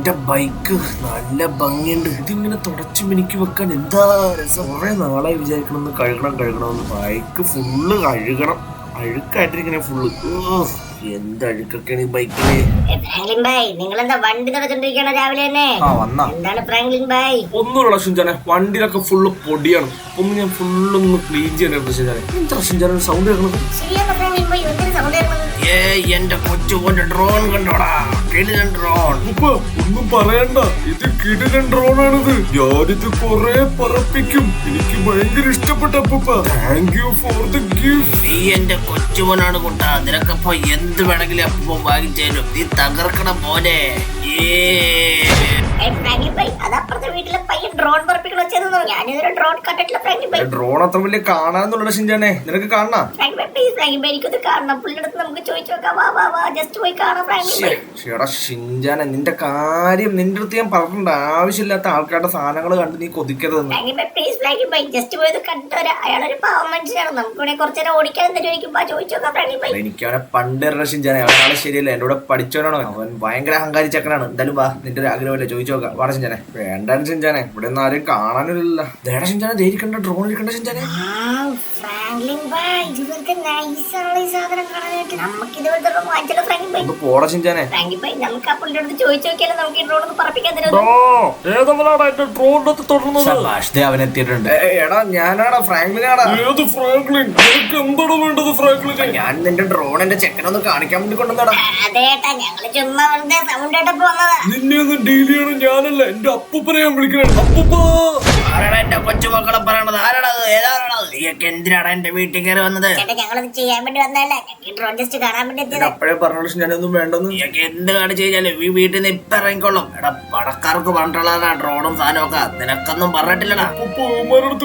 എന്റെ ബൈക്ക് നല്ല ഭംഗിയുണ്ട്. ഇതിങ്ങനെ തുടച്ചു മിനിക്ക് വെക്കാൻ എന്താ രസം. കുറെ നാളായി വിചാരിക്കണമെന്ന് കഴുകണമെന്ന്. ബൈക്ക് ഫുള്ള് കഴുകണം. അഴുക്കായിട്ടിരിക്കണേ ഫുള്ള്. എന്തഴുക്കൊക്കെയാണ് ഈ ബൈക്കില്. നിങ്ങളെന്താ വണ്ടി നടച്ചോണ്ടിരിക്കണ രാവിലെ തന്നെ? എന്താണ് ഫ്രാങ്ക്ലിൻ ഭായ്? ഒന്നുമില്ല ഷിൻചാനെ, വണ്ടിയിലൊക്കെ ഫുള്ള് പൊടിയാണ്. ഒന്ന് ഞാൻ ഫുള്ളൊന്ന് ക്ലീൻ ചെയ്യാനായിരുന്നു ഷിൻചാനെ. എന്താ ഷിൻചാനെ സൗണ്ട് കേൾക്കുന്നത്? എന്റെ കൊച്ചുപോന്റെ ഡ്രോൺ കണ്ടോടാ, കിടിലൻ ഡ്രോൺ. ഒന്നും പറയണ്ട, ഇത് കിടിലൻ ഡ്രോണാണിത്. ഞാനിത് കൊറേ പറപ്പിക്കും. എനിക്ക് ഭയങ്കര ഇഷ്ടപ്പെട്ട അപ്പൂപ്പ. Thank you for the gift. നീ എന്റെ കൊച്ചുപോനാണ് കൂട്ടാ. നിനക്കപ്പോ എന്ത് വേണമെങ്കിലും അപ്പൂപ്പ വാങ്ങിച്ചേരും. നീ തകർക്കണം മോനെ. ഡ്രോൺ അത്ര വലിയ കാണാന്നുള്ള ഷിൻചാനെ, നിനക്ക് കാണാം? ഷിൻചാനെ, നിന്റെ കാര്യം നിന്റെ അടുത്ത് ഞാൻ പറഞ്ഞിട്ടുണ്ട്. ആവശ്യമില്ലാത്ത ആൾക്കാരുടെ സാധനങ്ങൾ കണ്ട് നീ കൊതിക്കരുതെന്ന്. എനിക്കവനെ പണ്ട് ഷിൻചാനെ, അവനാളെ ശരിയല്ല. എന്റെ കൂടെ പഠിച്ചവനാണോ അവൻ. ഭയങ്കര അഹങ്കാരി ചക്കനാണ്. എന്തായാലും വാ, നിന്റെ ഒരു ആഗ്രഹമല്ലേ, ചോദിച്ചു നോക്കാം. വാടാ ഷിൻചാനെ. വേണ്ടാൻ ഷിൻചാനെ, ഇവിടെ ഒന്നും ആരും കാണാനില്ല. ദേടാ ഷിൻചാനെ, ധൈര്യക്കണ്ട, ഡ്രോൺ ഇരിക്കണ്ട ഷിൻചാനെ. പോടാ ഷിൻചാനെ. അവനെത്തിയിട്ടുണ്ട്. എടാ ഞാനാടാ ഫ്രാങ്ക്ലിനാടാ. ഞാൻ നിന്റെ ഡ്രോൺ എന്റെ ചെക്കനൊന്ന് കാണിക്കാൻ വേണ്ടി കൊണ്ടുവന്നടാ. നിന്നെ ഒന്നും ഡീൽ ചെയ്യണം ഞാനല്ല, എന്റെ അപ്പൂപ്പനെ ഞാൻ വിളിക്കണേ. അപ്പൂപ്പ ആരാടാ എന്റെ കൊച്ചുമക്കളെ പറയണത്? ആരാടാ? ഏതാണത്? നീയൊക്കെ എന്തിനാടാ എന്റെ വീട്ടിൽ കയറി വന്നത്? അപ്പഴേ പറഞ്ഞോളൂ ഞാനൊന്നും വേണ്ടെന്ന്. നീയൊക്കെ എന്ത് കാണിച്ചു കഴിഞ്ഞാലും ഈ വീട്ടിൽ നിന്ന് ഇപ്പൊ ഇറങ്ങിക്കൊള്ളും. എടാ പടക്കാർക്ക് പറഞ്ഞിട്ടുള്ളതാ ഡ്രോണും സാധനമൊക്കെ. നിനക്കൊന്നും പറഞ്ഞിട്ടില്ലടാ.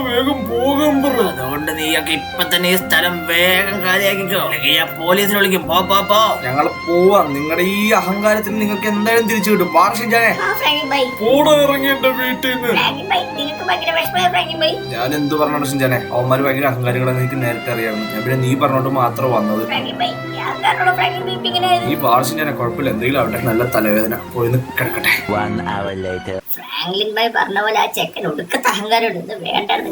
വേഗം പോകാൻ പറ. അതുകൊണ്ട് നീയൊക്കെ ഇപ്പൊ തന്നെ ഈ സ്ഥലം വേഗം കാര്യാക്കിക്കോ. ഞാൻ പോലീസിനെ വിളിക്കും. പോ. ഞങ്ങൾ പോവാം. നിങ്ങളുടെ ഈ അഹങ്കാരത്തിന് നിങ്ങൾക്ക് എന്തായാലും തിരിച്ചു കിട്ടും. പോടാ ഇറങ്ങി എന്റെ വീട്ടിൽ നിന്ന്. ഞാൻ എന്ത് പറഞ്ഞോണ്ട് ഷിൻചാനെ, അവന്മാര് ഭയങ്കര അഹങ്കാരികളെന്ന് എനിക്ക് നേരത്തെ അറിയാമായിരുന്നു. ഞാൻ പിന്നെ നീ പറഞ്ഞോണ്ട് മാത്രം വന്നത്. ഈ ഷിൻചാനെ കുഴപ്പമില്ല, എന്തെങ്കിലും ആവട്ടെ. നല്ല തലവേദന, പോയി കിടക്കട്ടെ. ഫ്രാങ്ക്ലിൻ ഭായ് പറഞ്ഞ പോലെ ആ ചെക്കൻ ഒടുക്കത്തെ അഹങ്കാരം വേണ്ടായിരുന്നു.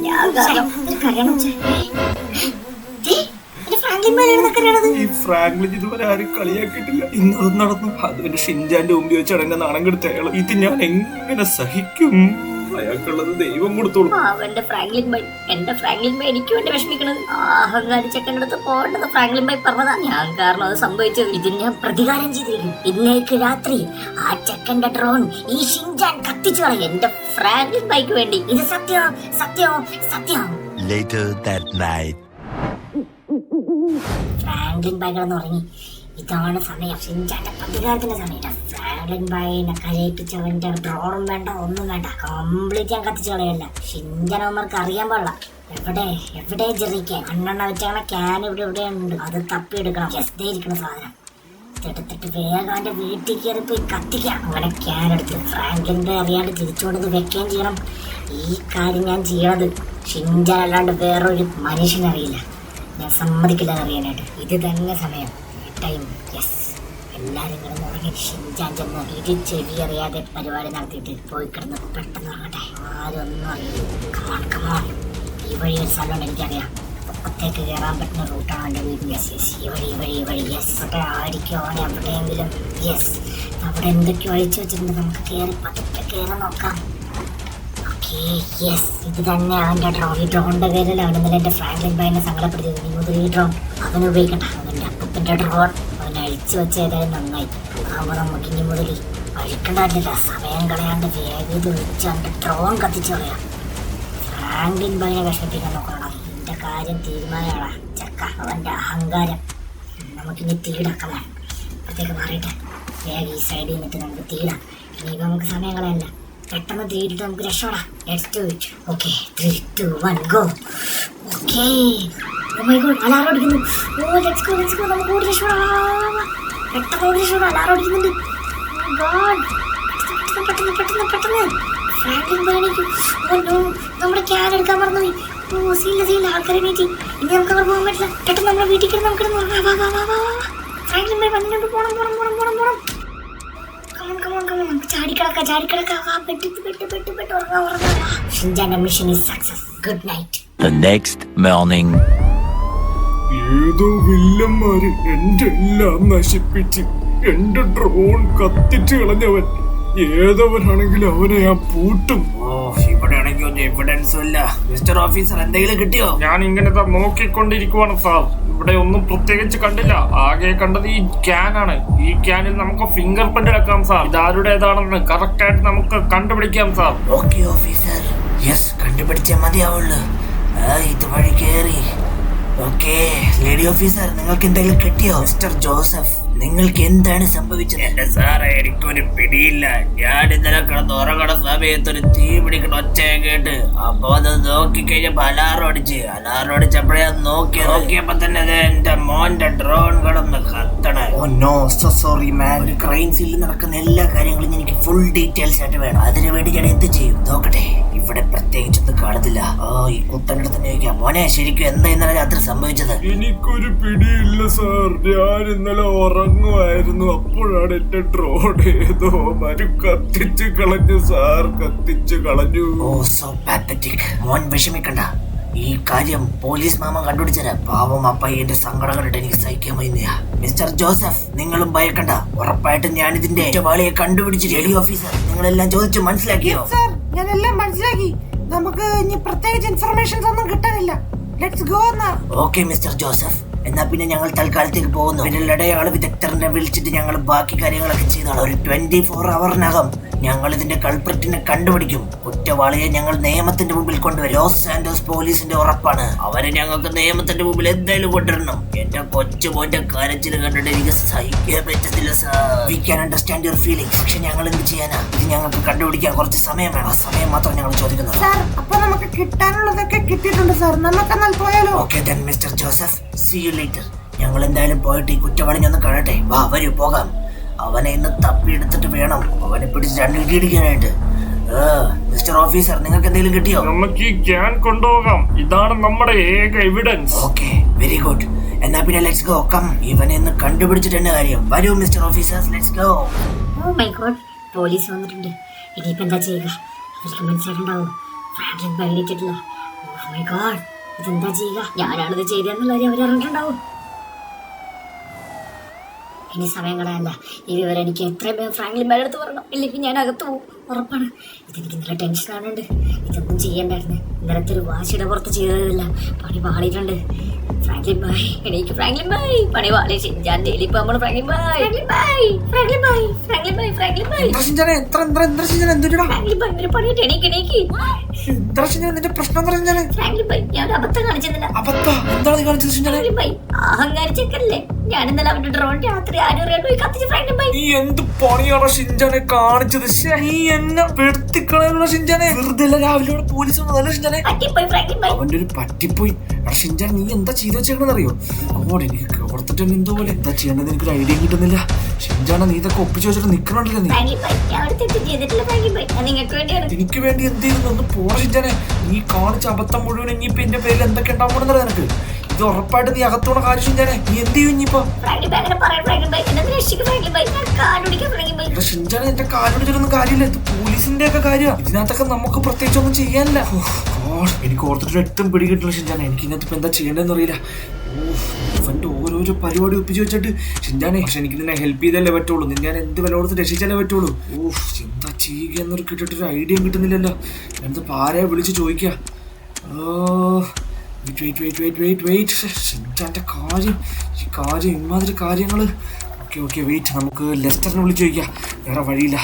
ഈ ഫ്രാങ്ക്ലിൻ ഇതുവരെ ആരും കളിയാക്കിയിട്ടില്ല. ഇന്നത് നടന്നു. അതുപോലെ ഷിൻചാന്റെ മുമ്പിൽ വെച്ച് അടങ്ങ നാണം കെടുത്ത അയാൾ. ഇത് ഞാൻ എങ്ങനെ സഹിക്കും? അയാൾക്കുള്ളത് ദൈവം കൊടുത്തോളൂ. അവന്റെ ഫ്രാങ്ക്ലിൻ ഭായ്, എന്റെ ഫ്രാങ്ക്ലിൻ ഭായ് എനിക്ക് വേണ്ടി വിഷമിക്കണത്. അഹങ്കാരി ചെക്കൻ്റെ അടുത്ത് പോകേണ്ടത് ഫ്രാങ്ക്ലിൻ ഭായ് പറഞ്ഞതാ. ഞാൻ കാരണം അത് സംഭവിച്ചത്. ഇതിന് ഞാൻ പ്രതികാരം ചെയ്തിരിക്കും. ഇന്നേക്ക് രാത്രി ആ ചെക്കന്റെ ഡ്രോൺ ഈ ഷിൻചാൻ കത്തിച്ചു കളയും എന്റെ ഫ്രാങ്ക്ലിൻ ഭായ്ക്ക് വേണ്ടി. ഇത് സത്യം. Later that night. Franklin bhai കിടന്ന് ഉറങ്ങി. ഇതാണ് സമയം, ഷിൻചാന്റെ പ്രതികാരത്തിന്റെ സമയം. ഫ്രാങ്ക്ലിൻ ഭായിനെ കരയിപ്പിച്ചവന്റെ ഡ്രോണും വേണ്ട, ഒന്നും വേണ്ട, കംപ്ലീറ്റ് ഞാൻ കത്തിച്ചു കളയല്ല. ഷിൻചാനവന്മാർക്ക് അറിയാൻ പാടില്ല. എവിടെ ജെറിക്കാൻ അണ്ണെണ്ണ വെച്ചാണ് ക്യാൻ ഇവിടെ ഉണ്ട്. അത് തപ്പിയെടുക്കണം. ജസ്റ്റ് ഇരിക്കുന്ന സാധനം എടുത്തിട്ട് വേഗം അവന്റെ വീട്ടിൽ കയറി പോയി കത്തിക്കാം. അങ്ങനെ ക്യാൻ എടുത്ത് ഫ്രാങ്ക്ലിൻ്റെ അറിയാണ്ട് തിരിച്ചുകൊണ്ടത് വെക്കുകയും ചെയ്യണം. ഈ കാര്യം ഞാൻ ചെയ്യണത് ഷിൻചാൻ അല്ലാണ്ട് വേറൊരു മനുഷ്യനറിയില്ല. ഞാൻ സമ്മതിക്കില്ല അറിയാനായിട്ട്. ഇത് തന്നെ സമയം, ടൈം. യെസ്, എല്ലാവരും കിടന്ന് ഉറങ്ങി. ഷിൻചാൻ ചെന്ന് ഇത് ചെവി അറിയാതെ പരിപാടി നടത്തിയിട്ട് പോയി കിടന്ന് പെട്ടെന്ന് ഉറങ്ങട്ടെ. ആരും ഒന്നും അറിയില്ല. കമോൺ. ഈ വഴി ഒരു സ്ഥലമുണ്ട്, എനിക്കറിയാം. പൊക്കത്തേക്ക് കയറാൻ പറ്റുന്ന റൂട്ടാണ് എൻ്റെ വീട്. യെസ്, ഈ വഴി. യെസ്, അവിടെ ആയിരിക്കും അവൻ എവിടെയെങ്കിലും. യെസ്, അവിടെ എന്തൊക്കെയോ അഴിച്ചു വെച്ചിട്ടുണ്ട്. നമുക്ക് കയറി പതുക്കെ കയറി നോക്കാം. യെസ്, ഇത് തന്നെ അവന്റെ ഡ്രോൺ. ഈ ഡ്രോണിന്റെ പേരിൽ അവൻ ഇന്നലെ എന്റെ ഫ്രാങ്ക്ലിൻ ഭായിനെ സങ്കടപ്പെടുത്തിയത്. ഇനി മുതൽ ഈ ഡ്രോൺ അവന് ഉപയോഗിക്കട്ടെ. അവന്റെ അപ്പൂപ്പന്റെ ഡ്രോൺ അവൻ അഴിച്ചു വെച്ച ഏതായാലും നന്നായി. അപ്പോൾ നമുക്ക് ഇനി മുതൽ അഴിക്കണ്ടില്ല. സമയം കളയാണ്ട് വേഗം ഇത് വെച്ച് അവന്റെ ഡ്രോൺ കത്തിച്ചു കളയാം. ഫ്രാങ്ക്ലിൻ ഭായിനെ വിഷമിപ്പിക്കാൻ നോക്കണം. എന്റെ കാര്യം തീരുമാനമാണ് ചക്ക. അവന്റെ അഹങ്കാരം നമുക്കിനി തീടക്കമോ. അപ്പോഴത്തേക്ക് മാറിയിട്ട് വേഗം ഈ സൈഡിൽ നിന്നിട്ട് നമുക്ക് തീടാം. ഇനിയിപ്പോൾ നമുക്ക് സമയം കളയല്ല, പെട്ടെന്ന് തീരിട്ട് നമുക്ക് രക്ഷപ്പെടാം. Let's do it. Okay, 3, 2, 1 go. Okay, oh my god, alarm അടിക്കുന്നു. ഓ ലെറ്റ്സ് ഗോ, നമുക്ക് ഓടി രക്ഷപ്പെടാം. പെട്ടെന്ന് ഓടി രക്ഷപ്പെടാം. അലാറം അടിക്കുന്നുണ്ട്. ഓ ഗോഡ്, പെട്ടെന്ന് ഫ്രാങ്ക്ലിൻ ഭായിക്ക്. ഓ നോ, നമ്മുടെ ക്യാൻ എടുക്കാൻ മറന്നുപോയി. ഓ സീല ആൾക്കാരെ വീട്ടിൽ. ഇനി നമുക്ക് അവിടെ പോകാൻ പറ്റില്ല. പെട്ടെന്ന് നമ്മുടെ വീട്ടിൽ കിടന്ന് നമുക്ക് വാ. ഫ്രാങ്ക്ലിൻ ഭായ് വന്നിട്ട് പോണം. ഷിൻചാന്റെ mission is success. Good night. The next morning. ഏതോ വില്ലന്മാര് എന്റെ എല്ലാം നശിപ്പിച്ച് എന്റെ ഡ്രോൺ കത്തിച്ചു കളഞ്ഞവൻ. ഏതവനാണെങ്കിലും അവനെ ഞാൻ പൂട്ടും. ഓ, ഇവിടെ ആണെങ്കിൽ ഒരു എവിഡൻസും ഇല്ല. മിസ്റ്റർ ഓഫീസർ, എന്തെങ്കിലും കിട്ടിയോ? ഞാൻ ഇങ്ങനെ നോക്കിക്കൊണ്ടിരിക്കുവാണ് സാർ. ഇവിടെ ഒന്നും പ്രത്യേകിച്ച് കണ്ടില്ല. ആകെ കണ്ടത് ഈ ക്യാനാണ്. ഈ ക്യാനിൽ നമുക്ക് ഫിംഗർ പ്രിന്റ് എടുക്കാം സാർ. ഇതാരുടേതാണെന്ന് കറക്റ്റ് ആയിട്ട് നമുക്ക് കണ്ടുപിടിക്കാം സാർ. ഓക്കെ ഓഫീസർ, യെസ്, കണ്ടുപിടിച്ചേ മതിയാവുള്ളൂ. ഇത് വഴി കേറി. ഓക്കെ ലേഡി ഓഫീസർ, നിങ്ങൾക്ക് എന്തെങ്കിലും കിട്ടിയോ? മിസ്റ്റർ ജോസഫ്, നിങ്ങൾക്ക് എന്താണ് സംഭവിച്ചത്? എന്റെ സാറേ, എനിക്കൊരു പിടിയില്ല. ഞാൻ ഇന്നലെ കിടന്ന് ഉറങ്ങണ സമയത്ത് ഒരു തീ പിടിക്കണ ഒച്ചയെ കേട്ട് അപ്പൊ അത് നോക്കിക്കഴിഞ്ഞപ്പോ അലാറം അടിച്ചപ്പോഴേ നോക്കിയപ്പോ തന്നെ എന്റെ മോന്റെ ഡ്രോൺ കിടന്ന് കത്തണേ. ഓ നോ, സോ സോറി മാൻ. ഒരു ക്രൈം സീനിൽ നടക്കുന്ന എല്ലാ കാര്യങ്ങളും എനിക്ക് ഫുൾ ഡീറ്റെയിൽസ് ആയിട്ട് വേണം. അതിനുവേണ്ടി ഞാൻ എന്ത് ചെയ്യും? നോക്കട്ടെ, ഇവിടെ പ്രത്യേകിച്ചൊന്നും കാണത്തില്ല. ഓ, ഈ കുത്തൻ്റെ തന്നെ ചോദിക്കാം. മോനെ, ശരിക്കും എന്താ ഇന്നലെ രാത്രി സംഭവിച്ചത്? എനിക്കൊരു പിടിയില്ല സാർ. ഞാൻ ഇന്നലെ ഉറങ്ങുമായിരുന്നു. അപ്പോഴാണ് എന്റെ ഡ്രോൺ ഏതോ മരു കത്തിച്ചു കളഞ്ഞു സാർ. കത്തിച്ചു കളഞ്ഞു. ഓ, സോ പാത്തറ്റിക്. മോൻ വിഷമിക്കണ്ട, ഈ കാര്യം പോലീസ് മാമ കണ്ടുപിടിച്ചരാ. പാവം ആ പയ്യന്റെ സങ്കടം കണ്ടിട്ട് എനിക്ക് സഹിക്കാൻ വയ്യ. മിസ്റ്റർ ജോസഫ്, നിങ്ങളും ഭയക്കണ്ട. ഉറപ്പായിട്ടും ഞാൻ ഇതിന്റെ കുറ്റവാളിയെ കണ്ടുപിടിച്ചു. ലേഡി ഓഫീസർ, നിങ്ങളെല്ലാം ചോദിച്ചു മനസ്സിലാക്കിയോ? ഞാനെല്ലാം മനസ്സിലാക്കി. നമുക്ക് ഇനി പ്രത്യേകിച്ച് ഇൻഫർമേഷൻസ് ഒന്നും കിട്ടാനില്ല. ലെറ്റ്സ് ഗോ എന്നാ. ഓക്കെ മിസ്റ്റർ ജോസഫ്, എന്നാ പിന്നെ ഞങ്ങൾ തൽക്കാലത്തേക്ക് പോകുന്നു. വിരലടയാള വിദഗ്ധരനെ വിളിച്ചിട്ട് ഞങ്ങൾ ബാക്കി കാര്യങ്ങളൊക്കെ ചെയ്താണ്. ഒരു 24 hourനകം ഞങ്ങൾ ഇതിന്റെ കൾപ്രിറ്റിനെ കണ്ടുപിടിക്കും. കുറ്റവാളിയെ ഞങ്ങൾ നിയമത്തിന്റെ മുമ്പിൽ കൊണ്ടുവരും. ലോസ് സാന്റോസ് പോലീസിന്റെ ഉറപ്പാണ്. അവരെ ഞങ്ങൾക്ക് നിയമത്തിന്റെ മുമ്പിൽ എന്തായാലും കൊണ്ടുവരണം. എന്റെ കൊച്ചുമോന്റെ കരച്ചിൽ കണ്ടിട്ട് എനിക്ക് സഹിക്കാൻ പറ്റത്തില്ല sir. We can understand your feelings. പക്ഷെ ഞങ്ങൾ എന്ത് ചെയ്യാനാ? ഇത് ഞങ്ങൾക്ക് കണ്ടുപിടിക്കാൻ കുറച്ച് സമയം വേണം. ആ സമയം മാത്രം ഞങ്ങൾ ചോദിക്കുന്നത്. സാർ, അപ്പൊ നമുക്ക് കിട്ടാനുള്ളതൊക്കെ കിട്ടിയിട്ടുണ്ട് സാർ. നമുക്കെന്നാൽ പോയാലോ? Okay then mister Joseph, see you later. ഞങ്ങൾ എന്തായാലും പോയിട്ട് ഈ കുറ്റവാളിനെ ഒന്ന് കാണട്ടെ. വാ, വരൂ, പോകാം. അവനെ ഇന്ന് തപ്പിയെടുത്തിട്ട് വേണം അവനെ പിടിച്ച് 2 ഇടിയിടിക്കാനായിട്ട്. മിസ്റ്റർ ഓഫീസർ, നിങ്ങൾക്ക് എന്തെങ്കിലും കിട്ടിയോ? നമുക്ക് ഈ ക്യാൻ കൊണ്ടുപോകാം. ഇതാണ് നമ്മുടെ ഏക എവിഡൻസ്. Okay, very good. എന്നാ പിന്നെ ലെറ്റ്സ് ഗോ. കം, ഇവനെ ഇന്ന് കണ്ടുപിടിച്ചിട്ട് തന്നെ കാര്യം. വരൂ mister officers, let's go. Oh my god, police വന്നിട്ടുണ്ട്. ഇനിയിപ്പോ എന്താ ചെയ്യുക? അവർക്ക് മനസ്സിലായിട്ടുണ്ടാവും ഫ്രാങ്ക്ലിൻ പേടിച്ചിട്ടില്ല. ഓ മൈ ഗോഡ്, ഇതെന്താ ചെയ്യുക? ഞാനാണിത് ചെയ്തതെന്നുള്ള കാര്യം അവരറിഞ്ഞിട്ടുണ്ടാവും. ഇനി സമയം കളയല്ല. ഈ വിവരം എനിക്ക് എത്രയും വേഗം ഫ്രാങ്ക്ലിൻ ബൈയുടെ അടുത്ത് പറയണം. ഇല്ലെങ്കിൽ ഞാൻ അകത്ത് പോകും, ഉറപ്പാണ്. ഇതെനിക്ക് ഇന്നലെ ടെൻഷൻ ആണുണ്ട്. ഇതൊന്നും ചെയ്യണ്ടായിരുന്നു. ഇന്നലത്തെ ഒരു വാശിയുടെ പുറത്ത് ചെയ്തതല്ല. പണി പാളിയിട്ടുണ്ട്. ഫ്രാങ്ക്ലിൻ ബൈ, എനിക്ക് ഫ്രാങ്ക്ലിൻ ബൈ പണി പാളി. ഷിൻചാൻ ഡെയിലി പോകുമ്പോൾ Franklin bye Franklin bye Franklin bye Franklin bye Franklin bye Franklin bye ഒരു പണിയിട്ട് എണീക്ക്. ഫ്രാങ്ക്ലിൻ ബൈ, ഞാൻ ഒരു അബദ്ധം കാണിച്ചതില്ല. Franklin by, അഹങ്കാരിച്ചേക്കല്ലേ. ഞാൻ ഇന്നലെ അവന്റെ ഡ്രോൺ രാത്രി ആരും അറിയാണ്ട് പോയി കത്തിച്ച്. ഫ്രാങ്ക്ലിൻ ബൈ, നീ എന്ത് പണിയാണോ ഷിൻചാനെ കാണിച്ചത്? നീ എന്നെ വെടുത്തിക്കളയുള്ള ഷിൻചാനെ. വെറുതെ രാവിലെ പോലീസ് വന്നതല്ല ഷിൻചാനെ. പറ്റിപ്പോയി ഫ്രാങ്ക്ലിൻ ബൈ. അവന്റെ ഒരു പറ്റിപ്പോയി. ഷിൻചാൻ, നീ എന്താ ചെയ്തു വെച്ചേക്കണെന്നറിയോ? എനിക്ക് ഓർത്തിട്ട് എന്തോ പോലെ എന്താ ചെയ്യേണ്ടത് എനിക്കൊരു ഐഡിയ കിട്ടുന്നില്ല. ഷിൻചാനെ, നീ ഇതൊക്കെ ഒപ്പിച്ചു വെച്ചിട്ട് നിക്കണല്ലോ. നീ ഫ്രാങ്ക്ലിൻ ബൈ, ഞാൻ ഒരു തെറ്റും ചെയ്തിട്ടില്ല ഫ്രാങ്ക്ലിൻ ബൈ. ഞാൻ നിങ്ങൾക്ക് വേണ്ടിയാണ്. എനിക്ക് വേണ്ടി എന്ത് ചെയ്യുന്നു? ഒന്ന് പോണ ഷിൻചാനെ. നീ കാണിച്ച അബദ്ധം മുഴുവൻ ഇനിയിപ്പോ എന്റെ പേരിൽ എന്തൊക്കെ ഉണ്ടാവുമെന്നറിയാം നിനക്ക്. ഇത് ഉറപ്പായിട്ട് നീ അകത്തോണ കാര്യം ഷിൻചാനെ. നീ എന്ത് ചെയ്യും ഇനിയിപ്പോ? ഫ്രാങ്ക്ലിൻ ബൈ അങ്ങനെ പറയാം ഫ്രാങ്ക്ലിൻ ബൈ. എന്നെ രക്ഷിക്കും ഫ്രാങ്ക്ലിൻ ബൈ. ഞാൻ കാലുടിക്കാം ഫ്രാങ്ക്ലിൻ ബൈ. ഷിൻചാനെ, എന്റെ കാലുപിടിച്ചിട്ടൊന്നും കാര്യമില്ല. ഇത് പോലീസിന്റെ ഒക്കെ കാര്യമാണ്. ഇതിനകത്തൊക്കെ നമുക്ക് പ്രത്യേകിച്ച് ഒന്നും ചെയ്യാനില്ല. എനിക്ക് ഓർത്തിട്ട് എട്ടും പിടി കിട്ടില്ല ഷിൻചാനെ. എനിക്ക് ഇതിനകത്ത് ഇപ്പൊ എന്താ ചെയ്യേണ്ടതെന്ന് അറിയില്ല. ഇവന്റെ ഓരോരോ പരിപാടി ഒപ്പിച്ച് വെച്ചിട്ട് ഷിൻചാനെ. പക്ഷെ എനിക്ക് നിന്നെ ഹെൽപ്പ് ചെയ്തല്ലേ പറ്റുള്ളൂ. നിന്നെ ഞാൻ എന്ത് വില കൊടുത്ത് രക്ഷിച്ചാലേ പറ്റുള്ളൂ. എന്താ ചെയ്യുക എന്നൊരു കിട്ടിട്ടൊരു ഐഡിയ കിട്ടുന്നില്ലല്ലോ. ഞാനിത് ആരെയാ വിളിച്ച് ചോദിക്കുക? ഷിൻചാന്റെ കാര്യം ഇമാതിരി കാര്യങ്ങള്. ഓക്കെ വെയിറ്റ്, നമുക്ക് ലെസ്റ്ററിനെ വിളിച്ച് ചോദിക്കാം. വേറെ വഴിയില്ല.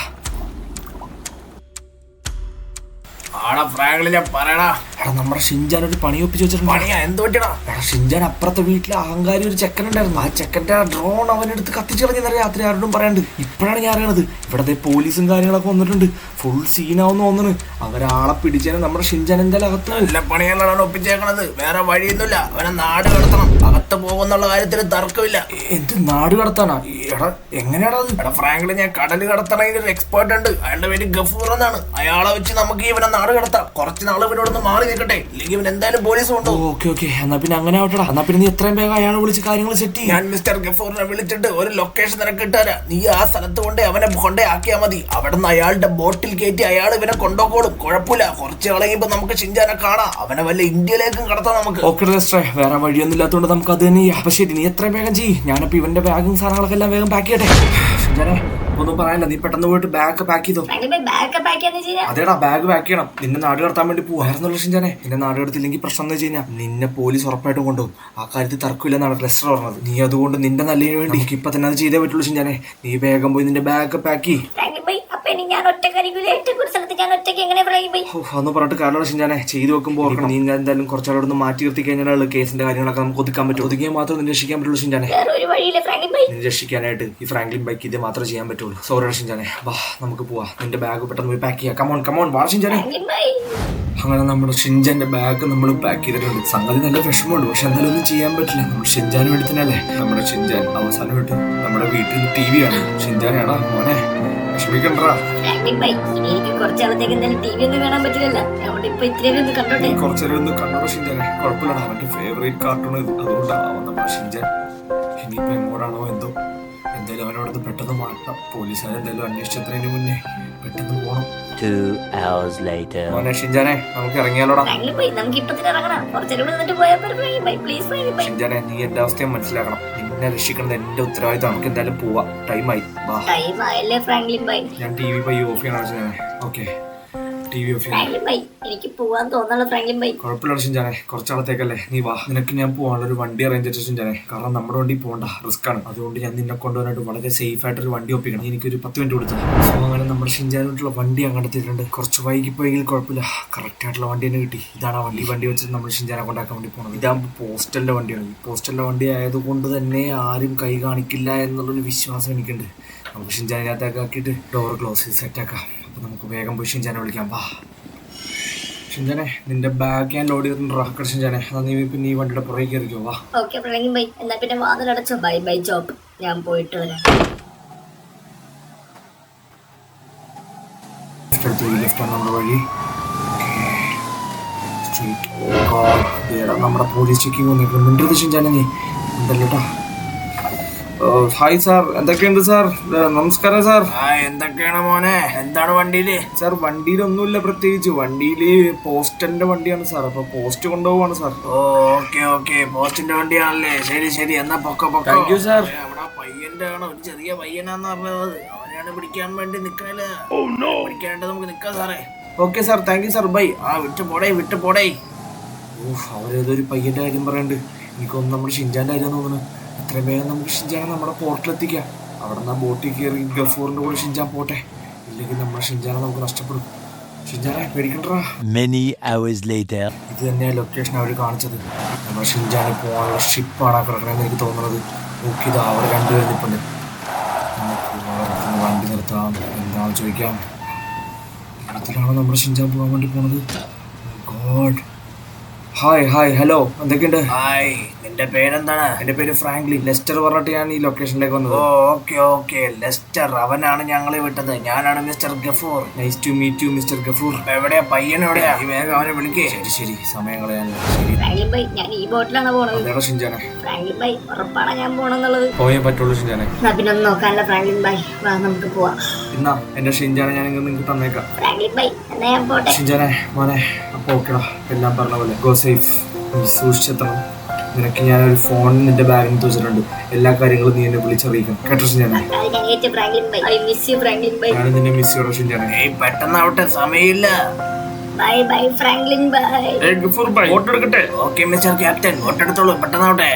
ആടാ ഫ്രാങ്ക്ലിനെ പറയടാ. എടാ, നമ്മുടെ ഷിൻചാൻ ഒരു പണി ഒപ്പിച്ച് വെച്ചിട്ടുണ്ട്. പണിയാ? എന്ത് പറ്റിയടാ? എടാ, ഷിൻചാൻ അപ്പുറത്തെ വീട്ടിലെ അഹങ്കാരി ഒരു ചെക്കൻ ഉണ്ടായിരുന്നു. ആ ചെക്കൻ്റെ ഡ്രോൺ അവനെടുത്ത് കത്തിച്ചു കളഞ്ഞ രാത്രി ആരോടും പറയാണ്ട്. ഇപ്പോഴാണ് ഞാൻ അറിയണത്. ഇവിടത്തെ പോലീസും കാര്യങ്ങളൊക്കെ വന്നിട്ടുണ്ട്. ഫുൾ സീനാവുന്ന തോന്നുന്നു. അവരാളെ പിടിച്ചാൽ നമ്മുടെ ഷിൻചാൻ എന്തായാലും അകത്ത്. നല്ല പണികളാണ് ഒപ്പിച്ചേക്കണത്. വേറെ വഴിയൊന്നുമില്ല. അവനെ നാട് കടത്തണം. അകത്ത് പോകുന്നുള്ള കാര്യത്തിൽ തർക്കമില്ല. എന്ത് നാട് കടത്താനാ? എടാ എങ്ങനെയാടാ അത്? എടാ ഫ്രാങ്ക്ലിൻ, ഞാൻ കടല് കടത്തണതിൽ ഒരു എക്സ്പേർട്ട് ഉണ്ട്. അയാളുടെ പേര് ഗഫൂർ എന്നാണ്. അയാളെ വെച്ച് നമുക്ക് ഇവനെ നാട് കടത്താം. കുറച്ച് നാൾ ഇവനോടൊന്ന് മാറി നിൽക്കട്ടെ, ഇല്ലെങ്കിൽ ഇവൻ എന്തായാലും പോലീസ് കൊണ്ടു. ഓക്കെ എന്നാ പിന്നെ അങ്ങനെ ആവട്ടെടാ. എന്നാ പിന്നെ നീ എത്രയും വേഗം അയാളെ വിളിച്ച് കാര്യങ്ങൾ സെറ്റ് ചെയ്യും. ഞാൻ മിസ്റ്റർ ഗഫൂറിനെ വിളിച്ചിട്ട് ഒരു ലൊക്കേഷൻ നിനക്ക് ഇട്ടുതരാം. നീ ആ സ്ഥലത്ത് കൊണ്ട് അവനെ കൊണ്ടേ ആക്കിയാ മതി. അവിടെ നിന്ന് അയാളുടെ ബോട്ടിൽ കയറ്റി അയാൾ ഇവനെ കൊണ്ടുപോകോളും. കുഴപ്പമില്ല, കുറച്ച് കളയുമ്പോ നമുക്ക് ഷിൻചാനെ കാണാം. അവനെ വല്ല ഇന്ത്യയിലേക്കും കടത്താം നമുക്ക്. ഓക്കെ ലെസ്റ്റർ, വേറെ വഴിയൊന്നും ഇല്ലാത്തതുകൊണ്ട് നമുക്ക് അത് തന്നെ ചെയ്യാം. അപ്പൊ ശരി, നീ എത്രയും വേഗം ചെയ്യ്. ഞാനപ്പോ ഇവന്റെ ബാഗും സാധനങ്ങളൊക്കെ എല്ലാം വേഗം പാക്ക് ചെയ്യട്ടെ. ഷിൻചാനെ ഒന്നും പറയാനില്ല, നീ പെട്ടെന്ന് പോയിട്ട് ബാഗ് പാക്ക് ചെയ്തോ. അതേടാ, ബാഗ് പാക്ക് ചെയ്യണം. നിന്നെ നാട് കടത്താൻ വേണ്ടി പോവായിരുന്നല്ലോ ഷിൻചാനെ. നിന്നെ നാട് കടത്തില്ലെങ്കിൽ പ്രശ്നം എന്ന് വെച്ച് കഴിഞ്ഞാൽ നിന്നെ പോലീസ് ഉറപ്പായിട്ടും കൊണ്ടുപോകും. ആ കാര്യത്തിൽ തർക്കമില്ലെന്നാണ് ലെസ്റ്റർ പറഞ്ഞത്. നീ അതുകൊണ്ട് നിന്റെ നല്ലതിന് വേണ്ടി എനിക്ക് ഇപ്പൊ തന്നെ അത് ചെയ്തേ പറ്റുള്ളൂ ഷിൻചാനെ. നീ വേഗം പോയി നിന്റെ ബാഗ് പാക്ക് ചെയ്യ്. അന്ന് പറഞ്ഞിട്ട് കാരണം ഷിൻചാനെ, ചെയ്തു വെക്കുമ്പോൾ ഓർക്കണം, നീ എന്തായാലും കുറച്ചാളോടൊന്ന് മാറ്റി നിർത്തി കഴിഞ്ഞാൽ കേസിന്റെ കാര്യങ്ങളൊക്കെ നമുക്ക് ഒതുക്കാൻ പറ്റും. ഒതുക്കിയാൽ മാത്രം നിന്നെ രക്ഷിക്കാൻ പറ്റുള്ളൂ ഷിൻചാനെ. നിന്നെ രക്ഷിക്കാനായിട്ട് ഈ ഫ്രാങ്ക്ലിൻ ബൈക്ക് ഇത് മാത്രമേ ചെയ്യാൻ പറ്റുള്ളൂ. സോറി ഷിൻചാനെ, വാ നമുക്ക് പോവാ. നിന്റെ ബാഗ് പെട്ടെന്ന് പോയി പാക്ക് ചെയ്യാം. കമോൺ വാ ഷിൻചാനെ. അങ്ങനെ നമ്മുടെ ഷിൻചാന്റെ ബാഗ് നമ്മൾ പാക്ക് ചെയ്തിട്ടുണ്ട്. സംഗതി നല്ല വിഷമമുണ്ട്, പക്ഷെ എന്തായാലും ഒന്നും ചെയ്യാൻ പറ്റില്ല. നമ്മൾ ഷിൻചാന് വേണ്ടി തന്നെയല്ലേ. നമ്മുടെ ഷിൻചാൻ അവസാനമായിട്ട് നമ്മുടെ വീട്ടിൽ TV ആണ്. ഷിൻചാനാടാ മോനെ, വിഷമിക്കണ്ടാ. കുറച്ചേരം ഒന്ന് കണ്ടോടാ ഷിൻചാനെ. കുഴപ്പമില്ലടാ, അവന്റെ ഫേവറേറ്റ് കാർട്ടൂൺ ഇത്. അതുകൊണ്ടാവും നമ്മുടെ ഷിൻചാൻ ഇനിയിപ്പോ എങ്ങോട്ടാണോ എന്തോ. എന്തായാലും അവനോടൊന്ന് പെട്ടെന്ന് മാറ്റാം. പോലീസുകാർ എന്തായാലും അന്വേഷിച്ചതിന് മുന്നേ പെട്ടെന്ന് പോകണം. 2 hours later. മോനെ ഷിൻചാനെ, നമുക്ക് ഇറങ്ങിയാലോടാ. ഷിൻചാനെ, നീ എന്റെ അവസ്ഥയും മനസ്സിലാക്കണം. നിന്നെ രക്ഷിക്കുന്നത് എന്റെ ഉത്തരവാദിത്തം. നമുക്ക് എന്തായാലും പോവാം. ടൈമായി. ഞാൻ TV പയ്യെ ഓഫ് ചെയ്യണം ഷിൻചാനെ. ഓക്കെ, TV ഓഫ് ചെയ്യണം. എനിക്ക് പോവാൻ തോന്നണ ഫ്രാങ്ക്ലിൻ ബൈ. കുഴപ്പമില്ല ഷിൻചാനെ, കുറച്ചാളത്തേക്കല്ലേ. നീ വാ, നിനക്ക് ഞാൻ പോകാനുള്ള ഒരു വണ്ടി അറേഞ്ച് ചെയ്തു ഷിൻചാനെ. കാരണം നമ്മുടെ വണ്ടി പോകണ്ട, റിസ്ക് ആണ്. അതുകൊണ്ട് ഞാൻ നിന്നെ കൊണ്ടുപോകാനായിട്ട് വളരെ സേഫ് ആയിട്ടൊരു വണ്ടി ഒപ്പിക്കണം. എനിക്കൊരു 10 മിനിറ്റ് കൊടുത്തു. സോ അങ്ങനെ നമ്മുടെ ഷിൻചാനായിട്ടുള്ള വണ്ടി ഞാൻ കണ്ടെത്തിയിട്ടുണ്ട്. കുറച്ച് വൈകിപ്പോയെങ്കിൽ കുഴപ്പമില്ല, കറക്റ്റ് ആയിട്ടുള്ള വണ്ടി തന്നെ കിട്ടി. ഇതാണ് ആ വണ്ടി വെച്ചിട്ട് നമ്മൾ ഷിൻചാനെ കൊണ്ടാക്കാൻ വേണ്ടി പോകുന്നത്. ഇതാകുമ്പോൾ പോസ്റ്റലിന്റെ വണ്ടിയാണ്. ഈ പോസ്റ്റലിന്റെ വണ്ടി ആയതുകൊണ്ട് തന്നെ ആരും കൈ കാണിക്കില്ല എന്നുള്ളൊരു വിശ്വാസം എനിക്കുണ്ട്. നമുക്ക് ഷിൻചാനകത്തേക്ക് ആക്കിയിട്ട് ഡോർ ക്ലോസ് ചെയ്ത് സെറ്റാക്കാം. അപ്പൊ നമുക്ക് വേഗം പോയി ഷിൻചാനെ വിളിക്കാം. വാ ഷിൻചാനെ, നിന്റെ ബാഗ് ഞാൻ ലോഡ് ചെയ്തിട്ടുണ്ട്. ഷിൻചാനെ, നീ പിന്നെ ഈ വണ്ടിയുടെ പുറകെ കയറിക്കോ. വാ. ഓക്കെ ഫ്രാങ്ക്ലിൻ ബൈ, എന്നാ പിന്നെ വാതിലടച്ചോ. ബൈ ജോബ്, ഞാൻ പോയിട്ട് വരാം. ലെഫ്റ്റ് ആണ് നമ്മുടെ വഴി. നമ്മുടെ പോലീസ് ചെക്കിങ് വന്നിട്ടുണ്ട്. മിണ്ടരുത് ഷിൻചാനെ, നീ ഉണ്ടല്ലോട്ടാ. ഹായ് സാർ, എന്തൊക്കെയുണ്ട് സാർ? നമസ്കാരം സാർ. എന്തൊക്കെയാണ് മോനെ? എന്താണ് വണ്ടിയില്? സാർ വണ്ടിയിലൊന്നുമില്ല പ്രത്യേകിച്ച്. വണ്ടിയില് പോസ്റ്റന്റെ വണ്ടിയാണ് സാർ. അപ്പൊ പോസ്റ്റ് കൊണ്ടുപോവാണ് സാർ. ഓക്കെ പോസ്റ്റിന്റെ വണ്ടിയാണല്ലേ. ശരി, എന്നാ പൊക്ക. Thank you sir. അവിടെ പയ്യന്റെ ആണ്, ഒരു ചെറിയ പയ്യനാന്ന് പറഞ്ഞത്. അവനെയാണ് പിടിക്കാൻ വേണ്ടി നിക്കണല്ലേ. പിടിക്കാനായിട്ട് നമുക്ക് നിക്കാം സാറേ. Okay sir, thank you sir. Bye. വിട്ട് പോടേ. അവരേതൊരു പയ്യന്റെ കാര്യം പറയണ്ട്. എനിക്കൊന്നും നമ്മുടെ ഷിൻചാന്റെ കാര്യം തോന്നുന്നു. എത്രയും വേഗം നമുക്ക് ഷിൻചാനെ നമ്മുടെ പോർട്ടിലെത്തിക്കാം. അവിടെ നിന്ന് ബോട്ടിൽ കയറി ഗഫൂറിന്റെ കൂടെ ഷിൻചാൻ പോട്ടെ. ഇല്ലെങ്കിൽ നമ്മുടെ ഷിൻചാനെ നമുക്ക് നഷ്ടപ്പെടും. ഷിൻചാനെ പേടിക്കണ്ടാ. Many hours later. ഇത് തന്നെയാണ് ലൊക്കേഷൻ അവർ കാണിച്ചത്. നമ്മുടെ ഷിൻചാനെ പോകാനുള്ള ഷിപ്പാണ് ആ കിടക്കണമെന്ന് എനിക്ക് തോന്നുന്നത്. നോക്കിയതാ, അവിടെ 2 പേര് നിൽപ്പുണ്ട്. നമുക്ക് വണ്ടി നിർത്താം, എന്താണെന്ന് ചോദിക്കാം. ഇതിലാണ് നമ്മുടെ ഷിൻചാൻ പോകാൻ വേണ്ടി പോണത്. ഗോഡ്. ഹായ് ഹലോ, എന്തൊക്കെയുണ്ട്? ഹായ്, നിന്റെ പേരെന്താണ്? എന്റെ പേര് ഫ്രാങ്ക്ലിൻ. ലെസ്റ്റർ പറഞ്ഞിട്ട് ഞാൻ ഈ ലൊക്കേഷനിലേക്ക് വന്നത്. ഓക്കെ ലെസ്റ്റർ, അവനാണ് ഞങ്ങളെ വിട്ടത്. ഞാനാണ് mister Gafoor. Nice to meet you mister Gafoor. എവിടെയാ പയ്യൻ? എവിടെയാ? ഈ വേഗം അവനെ വിളിക്കേ. ശരി, സമയം കളയാനില്ല. ഫ്രാങ്ക്ലിൻ ബൈ, ഞാൻ ഈ ബോട്ടിലാണ് പോണത്. അതേടാ ഷിൻചാനെ. ഫ്രാങ്ക്ലിൻ ബൈ, ഉറപ്പാണ് ഞാൻ പോണെന്നുള്ളത്. പോയേ പറ്റുള്ളൂ ഷിൻചാനെ. പിന്നെ ഒന്നും നോക്കാനല്ല ഫ്രാങ്ക്ലിൻ ബൈ, വാ നമുക്ക് പോവാം. എന്നാ എന്റെ ഷിൻചാനെ ഞാൻ നിങ്ങൾക്ക് തന്നേക്കാം. ഫ്രാങ്ക്ലിൻ ബൈ, എന്നാ ഞാൻ പോട്ടെ. ഷിൻചാനെ മോനെ, അപ്പൊ ഓക്കെടാ. എല്ലാം പറഞ്ഞ പോലെ ഗോ സേഫ്. സൂക്ഷിച്ചെത്തണം. നിനക്ക് ഞാനൊരു ഫോൺ നിന്റെ ബാഗിൽ വെച്ചിട്ടുണ്ട്. എല്ലാ കാര്യങ്ങളും നീ എന്നെ വിളിച്ചറിയിക്കും. കേട്ടോ ഷിൻചാനെ? ഞാൻ നിന്നെ മിസ് ചെയ്യണം ഷിൻചാനെ. പെട്ടെന്നാവട്ടെ, സമയമില്ല. Bye Franklin bye. Gafoor bye, vote എടുക്കട്ടെ? ഓക്കെ മിസ്റ്റർ ക്യാപ്റ്റൻ, വോട്ടെടുത്തോളൂ, പെട്ടെന്നാവട്ടെ.